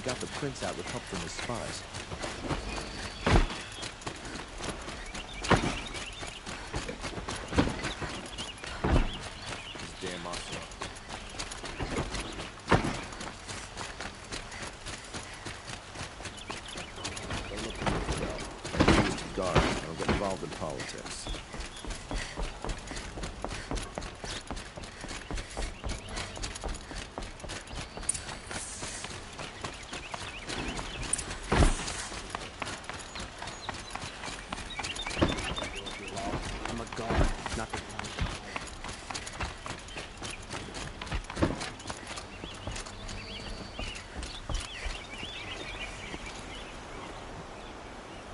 He got the prince out with help from his spies. This damn monster. Don't look at me, though. I'm used to guard. I don't get involved in politics.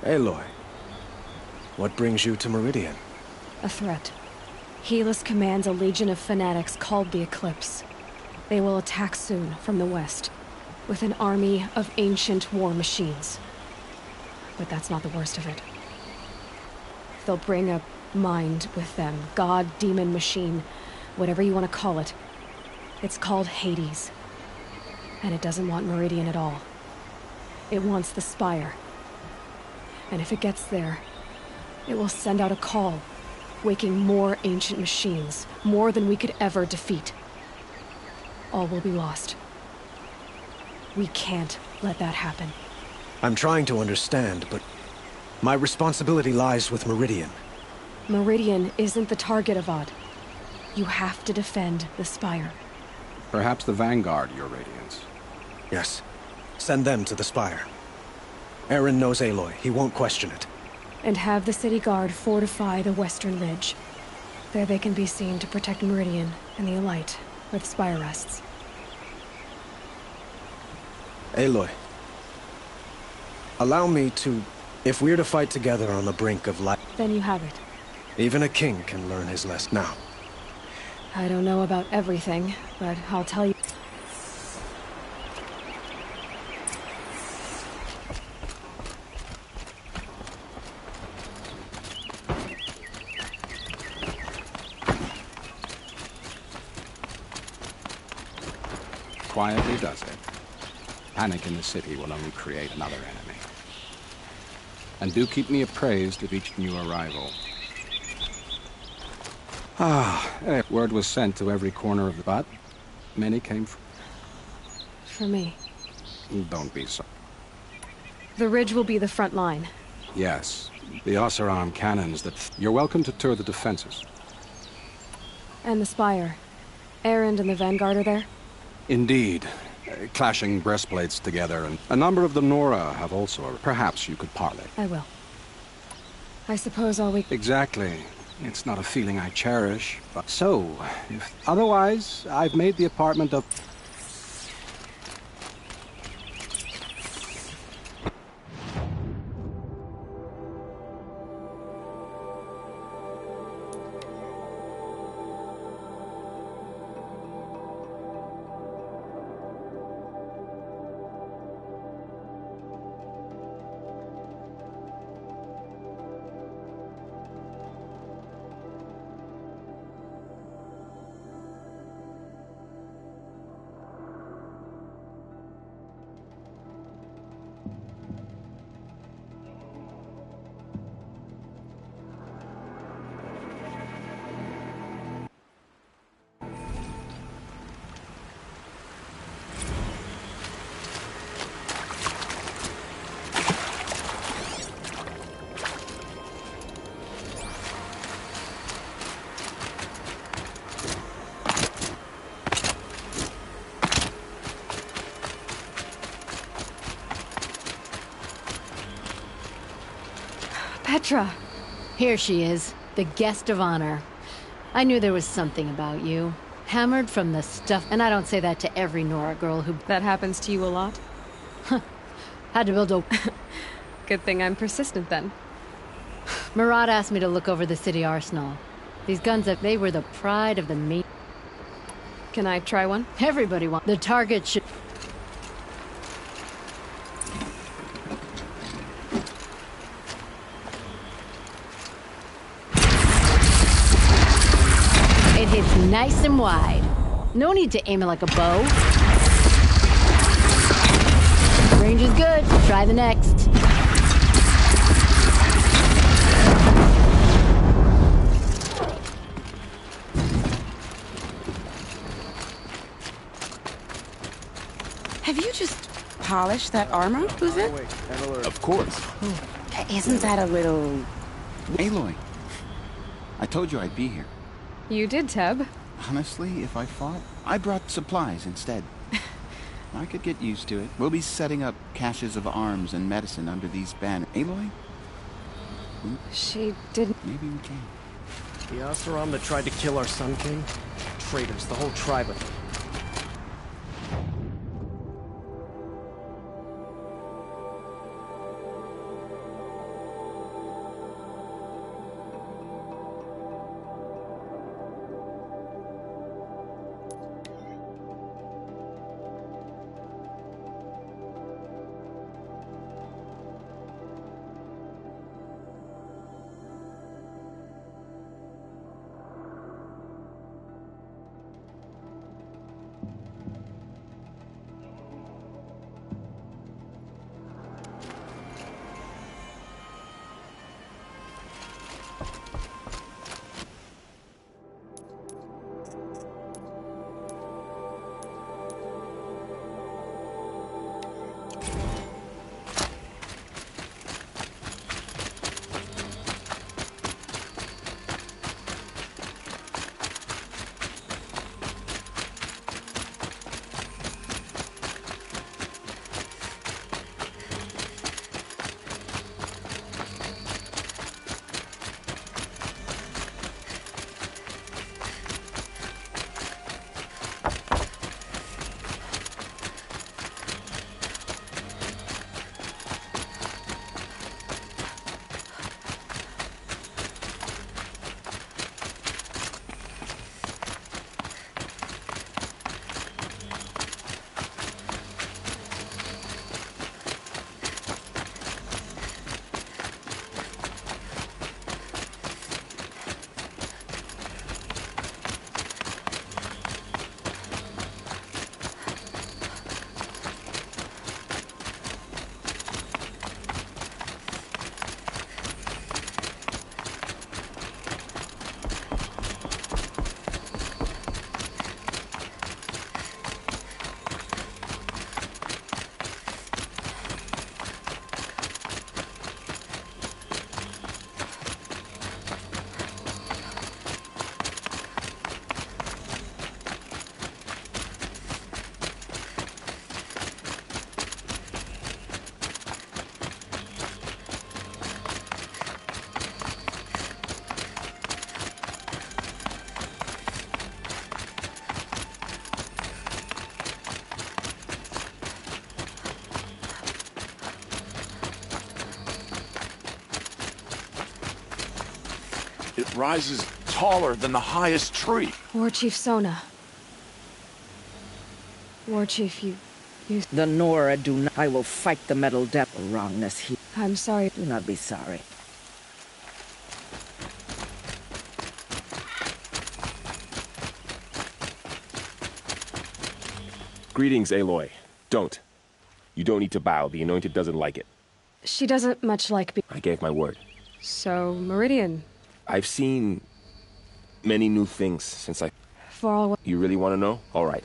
Aloy, what brings you to Meridian? A threat. Helis commands a legion of fanatics called the Eclipse. They will attack soon from the west, with an army of ancient war machines. But that's not the worst of it. They'll bring a mind with them, god, demon, machine, whatever you want to call it. It's called Hades. And it doesn't want Meridian at all. It wants the Spire. And if it gets there, it will send out a call, waking more ancient machines, more than we could ever defeat. All will be lost. We can't let that happen. I'm trying to understand, but my responsibility lies with Meridian. Meridian isn't the target, Avad. You have to defend the Spire. Perhaps the Vanguard, Your Radiance. Yes. Send them to the Spire. Aaron knows Aloy. He won't question it. And have the city guard fortify the western ridge. There they can be seen to protect Meridian and the Elite, where the Spire rests. Aloy. Allow me to... If we're to fight together on the brink of life... Then you have it. Even a king can learn his lesson. Now. I don't know about everything, but I'll tell you... Quietly does it. Panic in the city will only create another enemy. And do keep me appraised of each new arrival. Word was sent to every corner of the butt. Many came For me. Don't be so. The ridge will be the front line. Yes, the Oseram cannons that... You're welcome to tour the defenses. And the Spire. Erend and the Vanguard are there? Indeed. Clashing breastplates together, and a number of the Nora have also... Perhaps you could parley. I will. I suppose all we... Exactly. It's not a feeling I cherish, but... So, if otherwise, I've made the apartment of... Petra! Here she is, the guest of honor. I knew there was something about you. Hammered from the stuff, and I don't say that to every Nora girl who... That happens to you a lot? Had to build a... Good thing I'm persistent then. Murad asked me to look over the city arsenal. These guns, they were the pride of the main... Can I try one? Everybody wants... The target should... It hits nice and wide. No need to aim it like a bow. range is good. Try the next. Have you just polished that armor, Uzi? Wait, and alert. Of course. Isn't that a little... Aloy, I told you I'd be here. You did, Teb. Honestly, if I fought, I brought supplies instead. I could get used to it. We'll be setting up caches of arms and medicine under these banners. Aloy? She didn't. Maybe we can. The Oseram that tried to kill our Sun King? Traitors, the whole tribe of them. It rises taller than the highest tree. War Chief Sona. War Chief, you... The Nora do not... I will fight the metal death wrongness here. I'm sorry. Do not be sorry. Greetings, Aloy. Don't. You don't need to bow. The Anointed doesn't like it. She doesn't much like be... I gave my word. So, Meridian. I've seen many new things since I... For all... You really want to know? All right.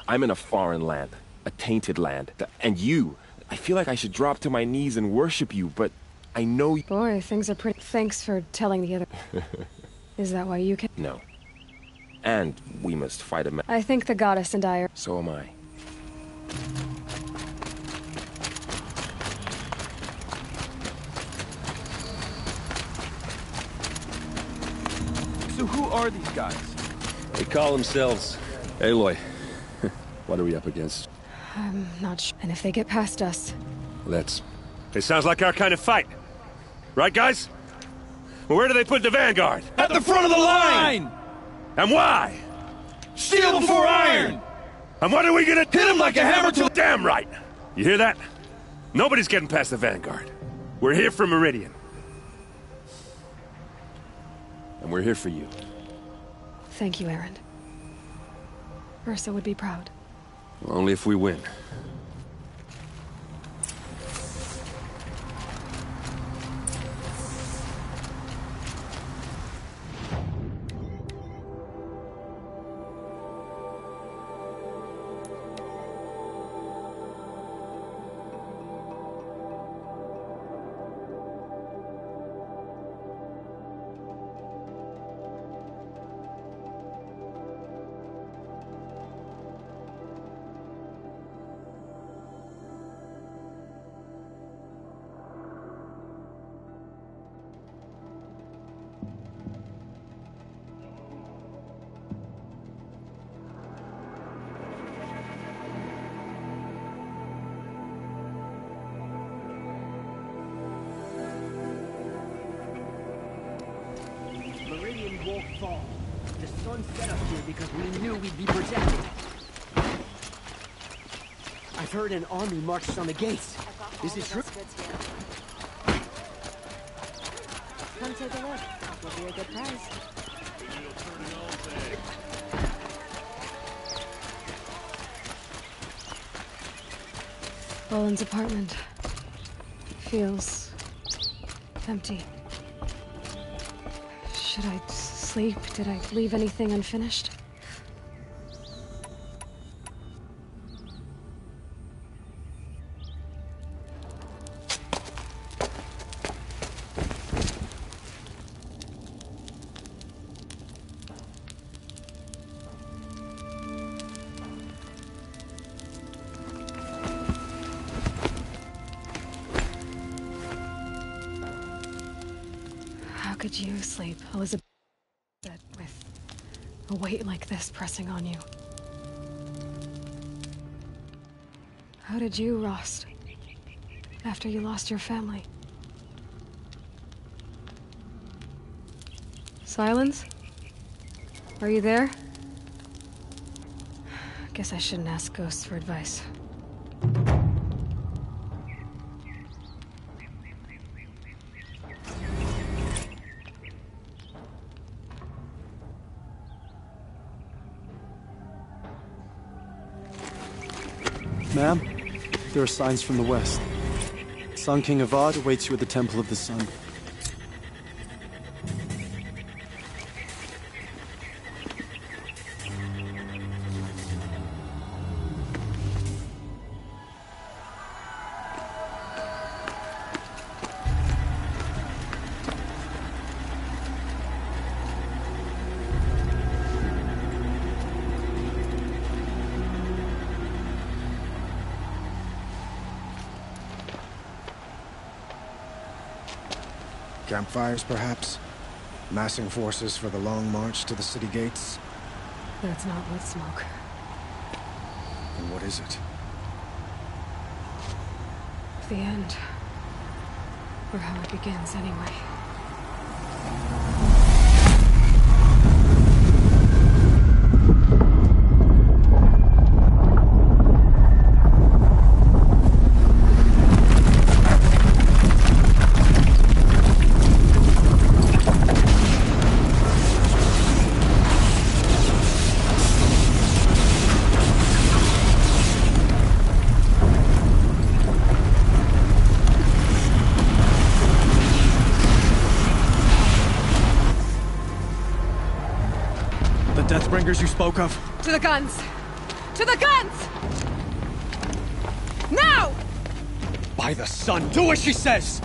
I'm in a foreign land. A tainted land. And you... I feel like I should drop to my knees and worship you, but I know... Boy, things are pretty... Thanks for telling the other... Is that why you can... No. And we must fight a... I think the goddess and I are... So am I. So who are these guys? They call themselves Aloy. What are we up against? I'm not sure. And if they get past us... Let's... It sounds like our kind of fight. Right, guys? Well, where do they put the vanguard? At the front of the line! And why? Steel before iron! And what are we gonna... Hit him like a hammer to... Damn right! You hear that? Nobody's getting past the vanguard. We're here for Meridian. And we're here for you. Thank you, Aaron. Ursa would be proud. Only if we win. Sun set us here because we knew we'd be protected. I've heard an army marches on the gates. Is it true? Come take a look. It'll be a good prize. Roland's apartment feels empty. Should I sleep? Did I leave anything unfinished? How could you sleep, Elizabeth, with a weight like this pressing on you? How did you, Rost, after you lost your family? Silence? Are you there? Guess I shouldn't ask ghosts for advice. Ma'am, there are signs from the west. Sun King Avad awaits you at the Temple of the Sun. Campfires, perhaps? Massing forces for the long march to the city gates? That's not wood smoke. And what is it? The end. Or how it begins, anyway. Deathbringers you spoke of? To the guns! To the guns! Now! By the sun, do as she says!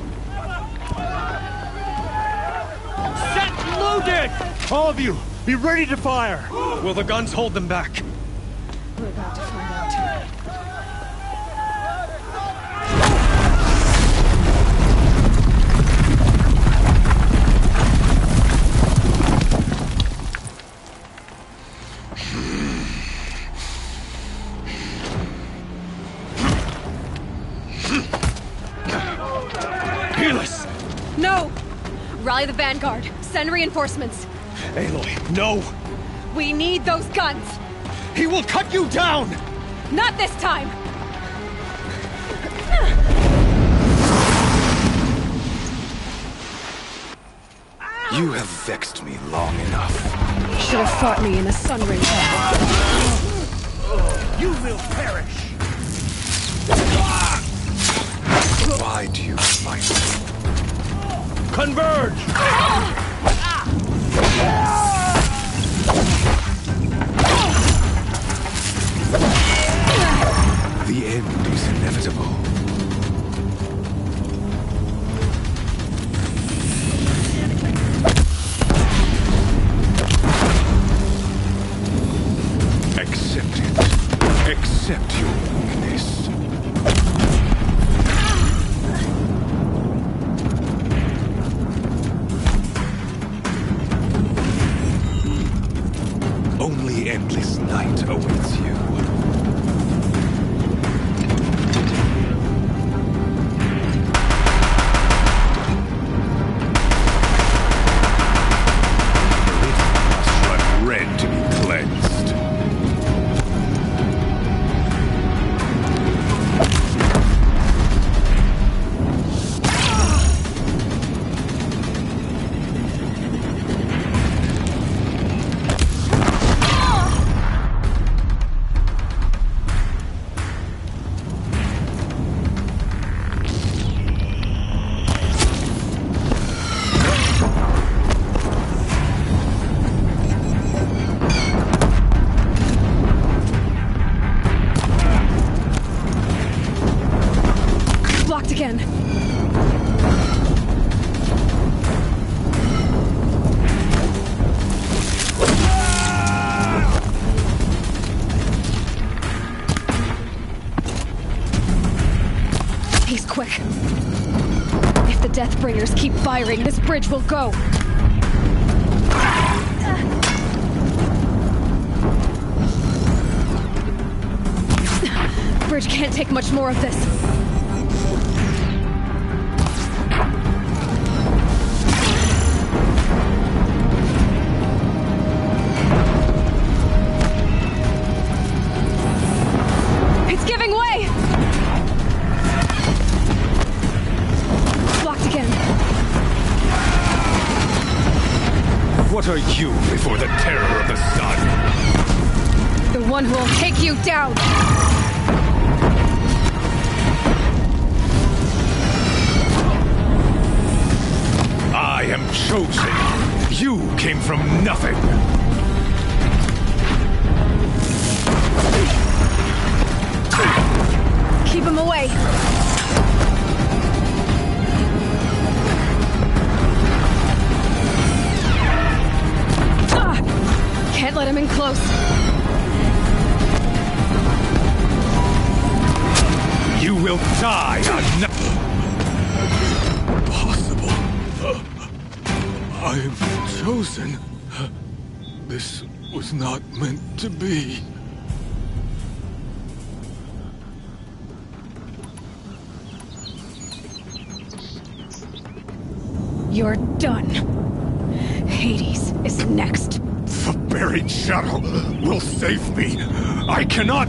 Set loaded! All of you, be ready to fire! Will the guns hold them back? We're about to find out. No! Rally the vanguard. Send reinforcements. Aloy, no! We need those guns! He will cut you down! Not this time! You have vexed me long enough. Should have fought me in a sun ring. You will perish! Why do you fight me? Converge! The end is inevitable. Accept it. Accept your weakness. Only endless night awaits you. Meridian must run red Deathbringers keep firing, this bridge will go. Bridge can't take much more of this. It's giving way! Blocked again. What are you before the terror of the sun? The one who will take you down! I am chosen. You came from nothing. Keep him away. Can't let him in close. You will die on Impossible. I am chosen. This was not meant to be. You're done. Hades is next. The buried shuttle will save me. I cannot.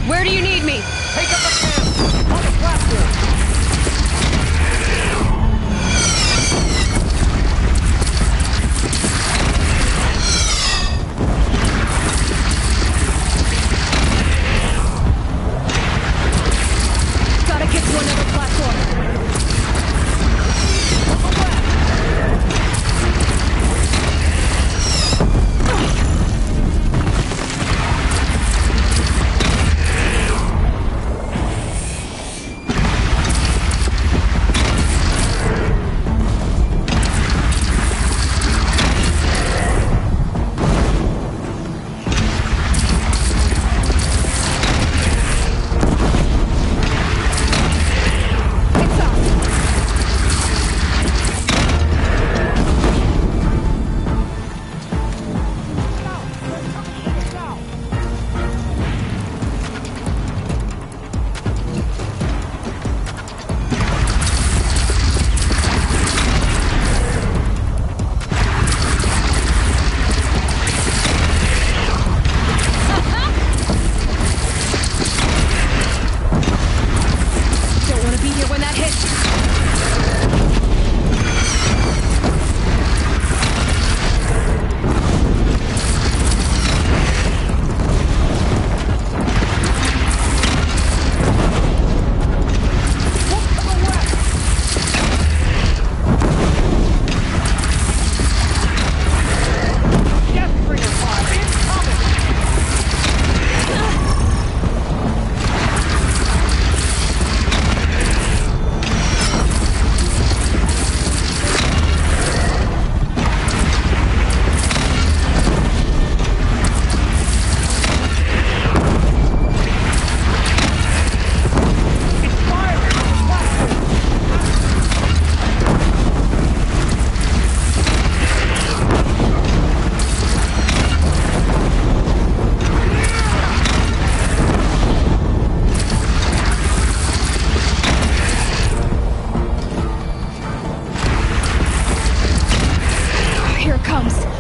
Where do you need me? Take up a camp on the platform. Gotta get to another platform.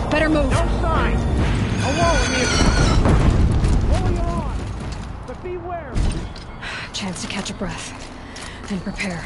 Better move. No sign. Alone here. Holding on. But beware. Chance to catch a breath and prepare.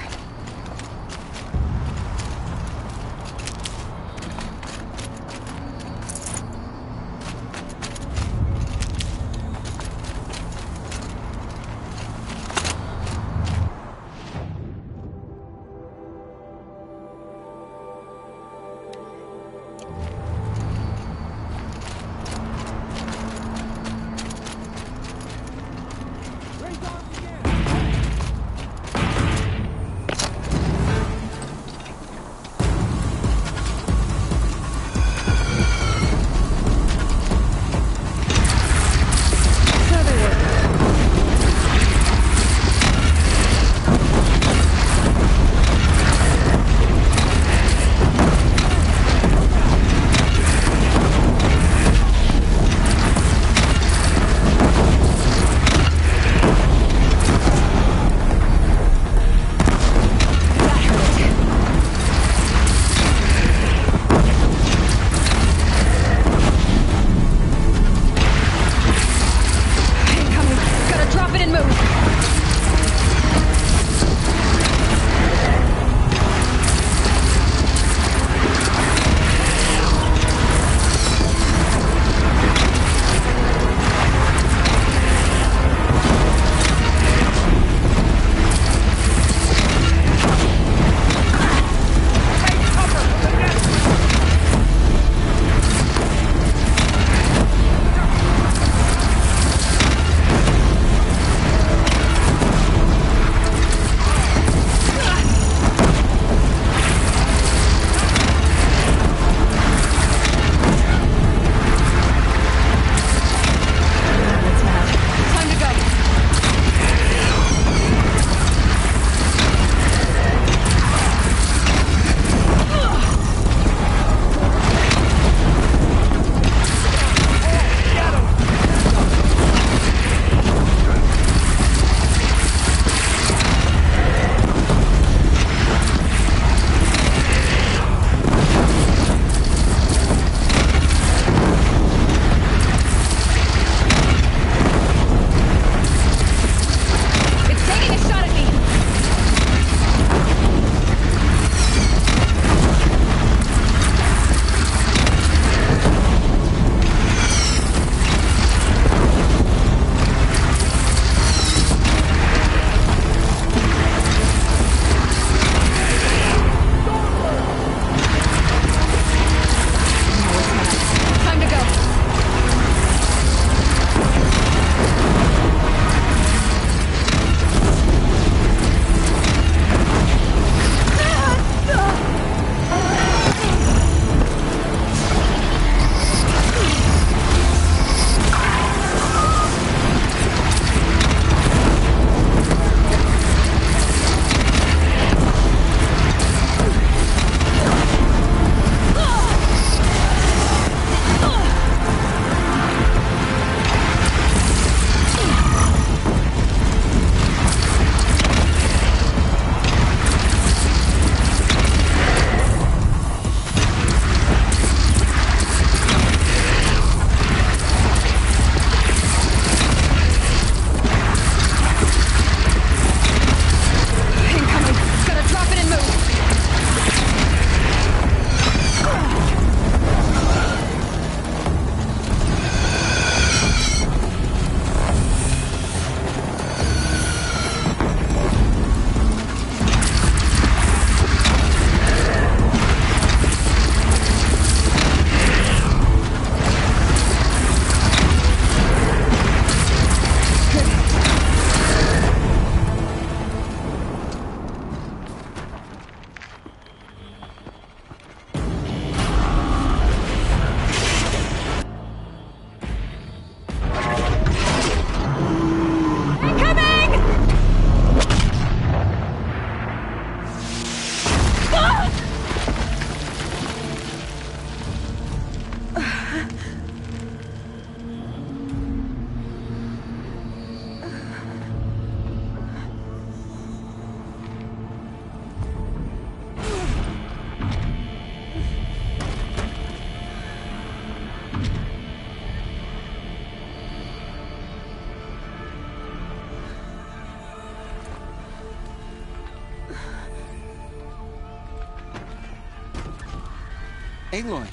Aloy!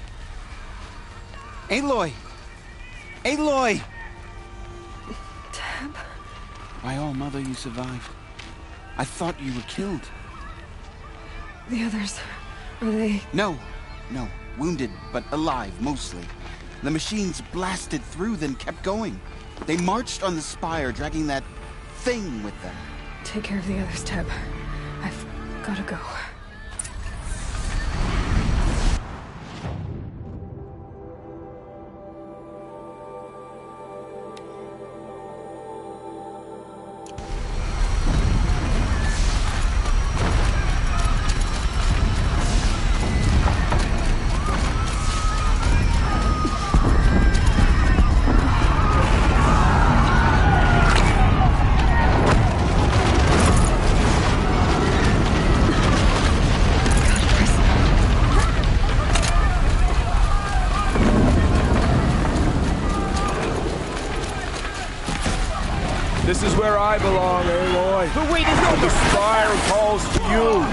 Aloy! Aloy! Tab? By all, Mother, you survived. I thought you were killed. The others, are they... No. Wounded, but alive, mostly. The machines blasted through, then kept going. They marched on the spire, dragging that thing with them. Take care of the others, Tab. I've gotta go. This is where I belong, Aloy. But wait, the spire calls to you.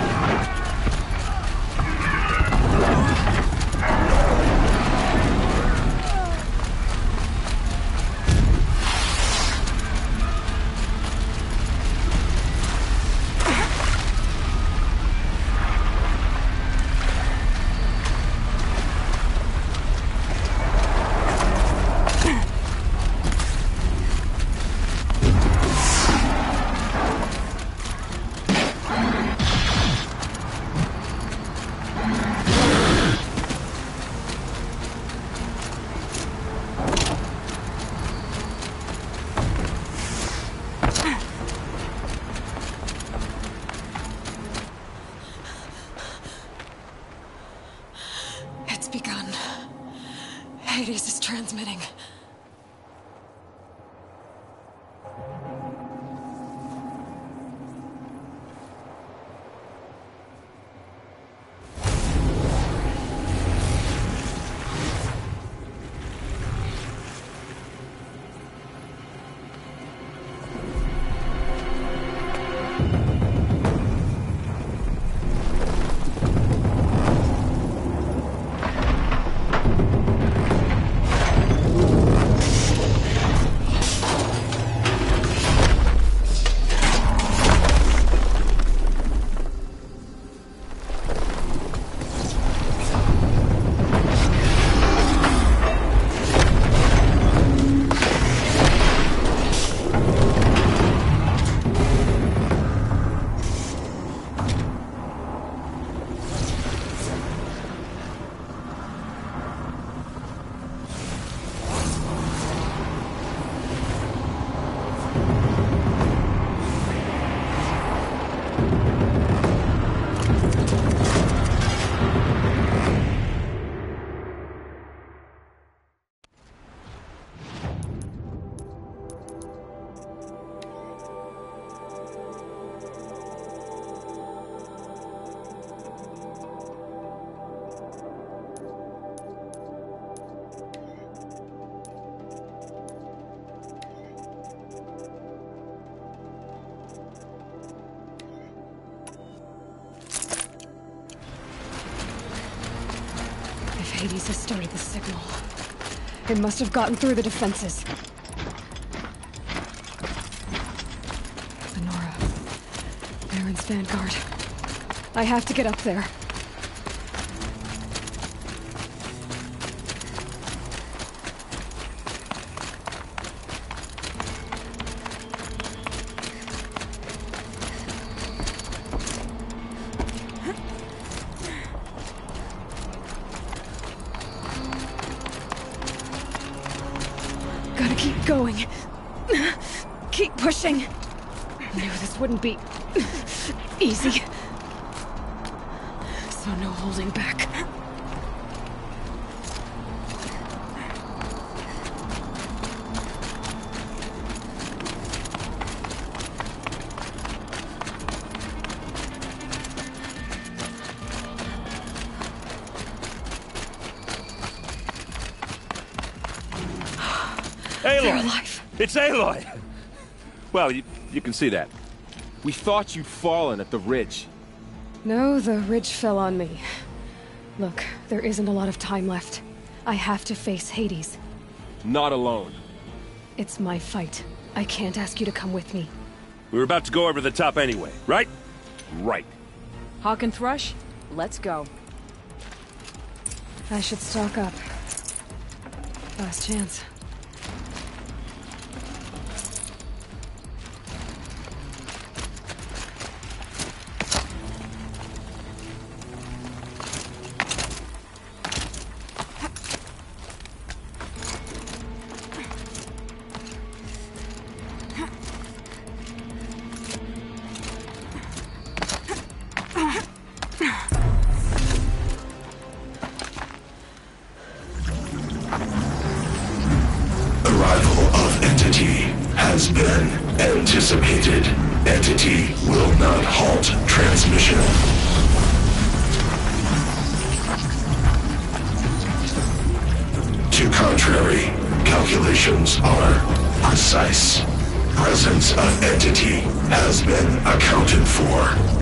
It's begun. Hades is transmitting. Hades has started the signal. It must have gotten through the defenses. Lenora. Aaron's vanguard. I have to get up there. Gotta keep going. Keep pushing. Knew this wouldn't be easy. So no holding back. Aloy! It's Aloy! Well, you can see that. We thought you'd fallen at the ridge. No, the ridge fell on me. Look, there isn't a lot of time left. I have to face Hades. Not alone. It's my fight. I can't ask you to come with me. We were about to go over the top anyway, right? Right. Hawk and Thrush, let's go. I should stock up. Last chance. Has been anticipated. Entity will not halt transmission. To contrary, calculations are precise. Presence of entity has been accounted for.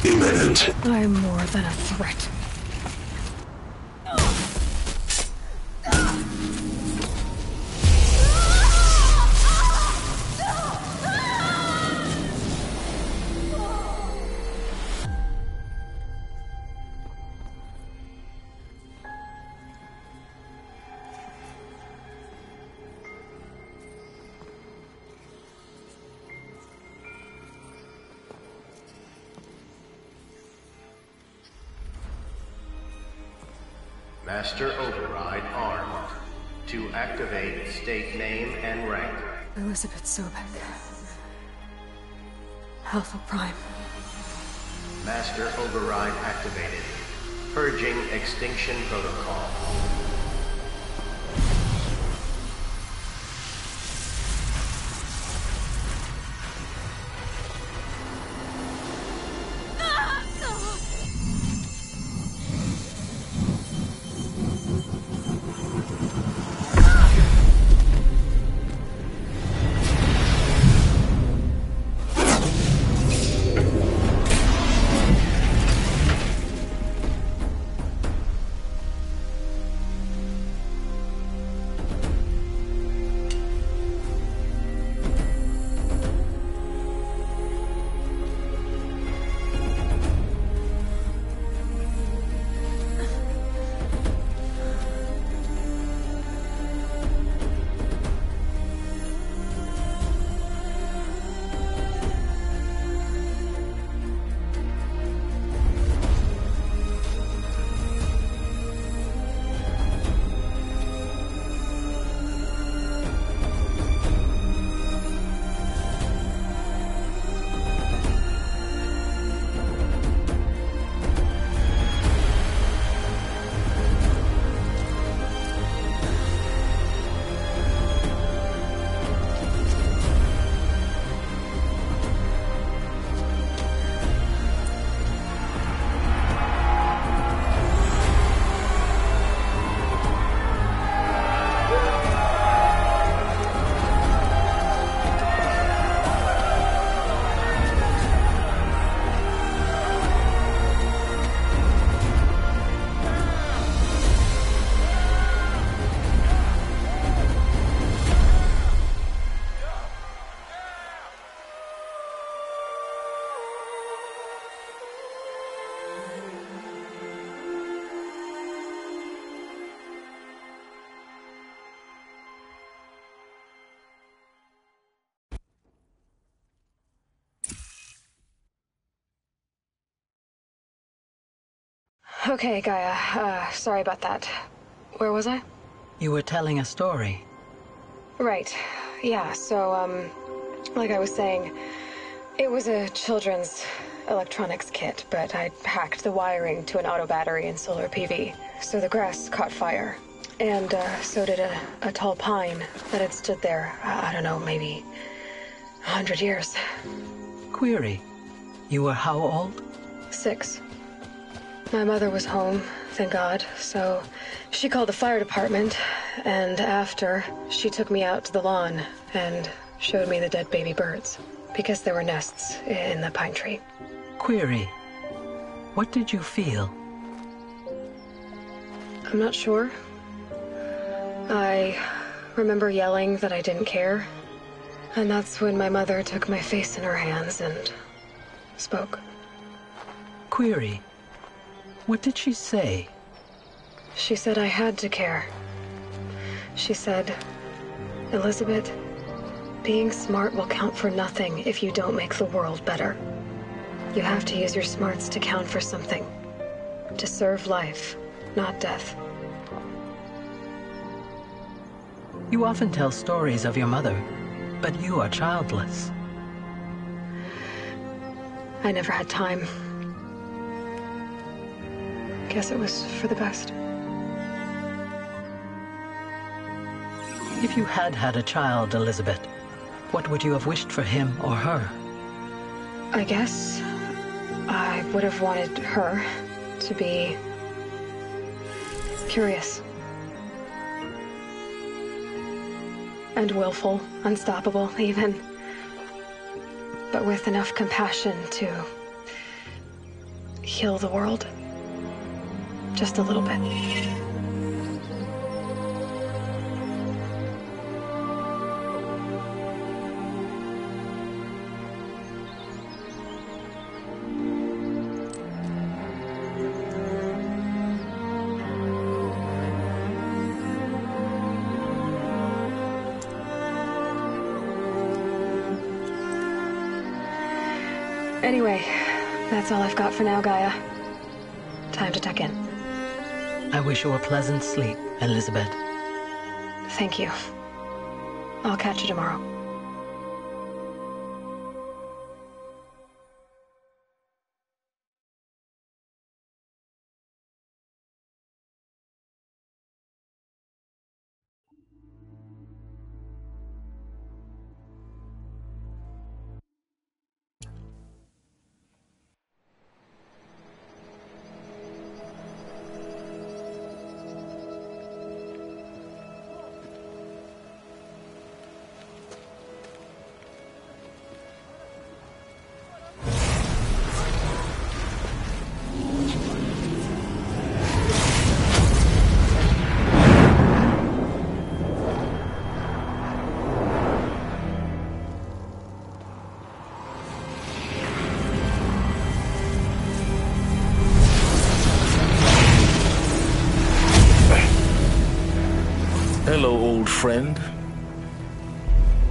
imminent. I'm more than a threat. Master Override armed. To activate, state name and rank. Elizabeth Sobek. Alpha Prime. Master Override activated. Purging Extinction Protocol. Okay, Gaia. Sorry about that. Where was I? You were telling a story. Right. Yeah, so, like I was saying, it was a children's electronics kit, but I'd hacked the wiring to an auto battery and solar PV. So the grass caught fire. And, so did a tall pine that had stood there, I don't know, maybe 100 years. Query. You were how old? 6. My mother was home, thank God, so she called the fire department, and after, she took me out to the lawn and showed me the dead baby birds, because there were nests in the pine tree. Query. What did you feel? I'm not sure. I remember yelling that I didn't care, and that's when my mother took my face in her hands and spoke. Query. What did she say? She said I had to care. She said, Elizabeth, being smart will count for nothing if you don't make the world better. You have to use your smarts to count for something. To serve life, not death. You often tell stories of your mother, but you are childless. I never had time. Guess it was for the best. If you had had a child, Elizabeth, what would you have wished for him or her? I guess I would have wanted her to be curious. And willful, unstoppable, even. But with enough compassion to heal the world. Just a little bit. Anyway, that's all I've got for now, Gaia. Time to tuck in. I wish you a pleasant sleep, Elizabeth. Thank you. I'll catch you tomorrow. Hello, old friend.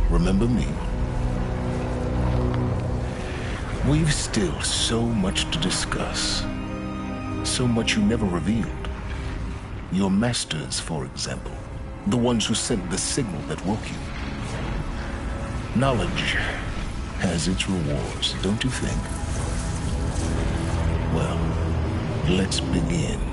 Remember me? We've still so much to discuss. So much you never revealed. Your masters, for example. The ones who sent the signal that woke you. Knowledge has its rewards, don't you think? Well, let's begin.